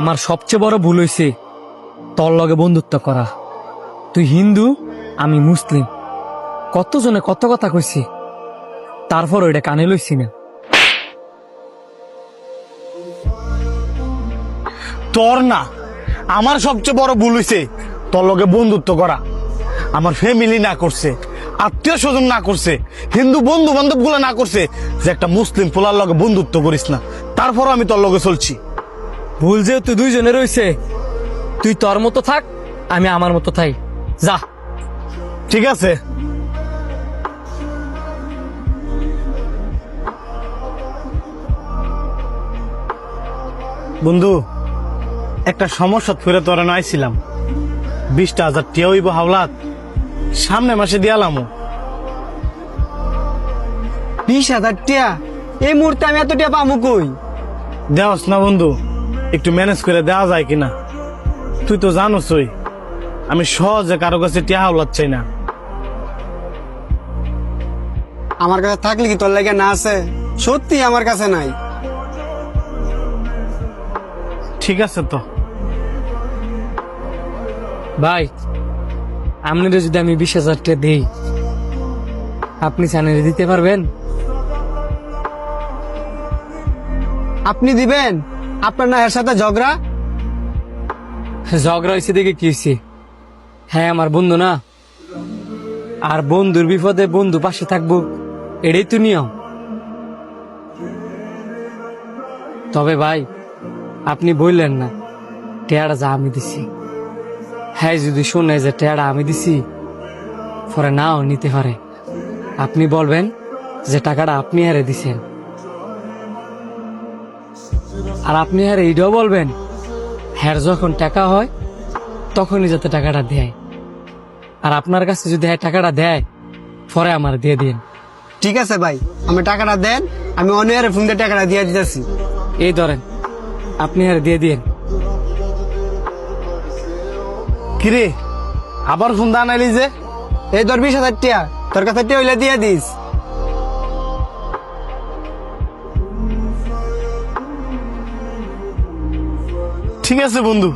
আমার সবচেয়ে বড় ভুল হয়েছে তোর লগে বন্ধুত্ব করা। তুই হিন্দু, আমি মুসলিম, কতজনে কত কথা কইছি, তারপর ওইটা কানে লইছি না। তোর না, আমার সবচেয়ে বড় ভুল হইছে তোর লগে বন্ধুত্ব করা। আমার ফ্যামিলি না করছে, আত্মীয় স্বজন না করছে, হিন্দু বন্ধু বান্ধব গুলা না করছে যে একটা মুসলিম পোলার লগে বন্ধুত্ব করিস না। তারপরও আমি তোর লগে চলছি। ভুল যেহেতু দুইজনে রয়েছে, তুই তোর মতো থাক, আমি আমার মতো থাই। যা। ঠিক আছে। বন্ধু, একটা সমস্যা ফিরে তোরা নাইছিলাম। 20,000 টিয়া হইব হাওলাত, সামনে মাসে দিয়ালামো। 20,000 টিয়া? এই মুহূর্তে আমি এত টিয়া পামু কই? দেওয়াস না বন্ধু, একটু ম্যানেজ করে দেওয়া যায় কিনা? তুই তো জানোসই আমি সহজে কারো কাছে টিয়া হাওলাত চাই না। আমার কাছে থাকলে কি তোর লাগে না আছে? সত্যি আমার কাছে নাই। ঠিক আছে তো। ভাই, আপনাদের যদি আমি 20,000 টাকা দিই, আপনি চ্যানেলে দিতে পারবেন? আপনি দিবেন? আপনার না এর সাথে ঝগড়া? ঝগড়া হয়েছে দেখে কি হয়েছে? হ্যাঁ, আমার বন্ধু না, আর বন্ধুর বিপদে বন্ধু পাশে থাকবো, এটাই তো নিয়ম। তবে ভাই, আপনি বললেন না টেয়ারা যা আমি দিছি, হ্যাঁ যদি শুনে যে টেয়ারা আমি দিছি, পরে নাও নিতে পারে। আপনি বলবেন যে টাকাটা আপনি হারে দিছেন, আর আপনি হারে এইটাও বলবেন হ্যার যখন টাকা হয় তখনই যাতে টাকাটা দেয়। আর আপনার কাছে যদি হ্যাঁ টাকাটা দেয়, পরে আমার দিয়ে দিন। ঠিক আছে ভাই, আমি টাকাটা দেন, আমি অনিয়ারে ফোন দিয়ে টাকাটা দিয়ে দিতেছি। এই ধরেন, আপনি আর দিয়ে দিন। কিরে, আবার ফোন দা নাইলি যে? এই ধর 20,000 টিয়া, তোর কাছে টিয়া হইলে দিয়ে দিস। ঠিক আছে বন্ধু,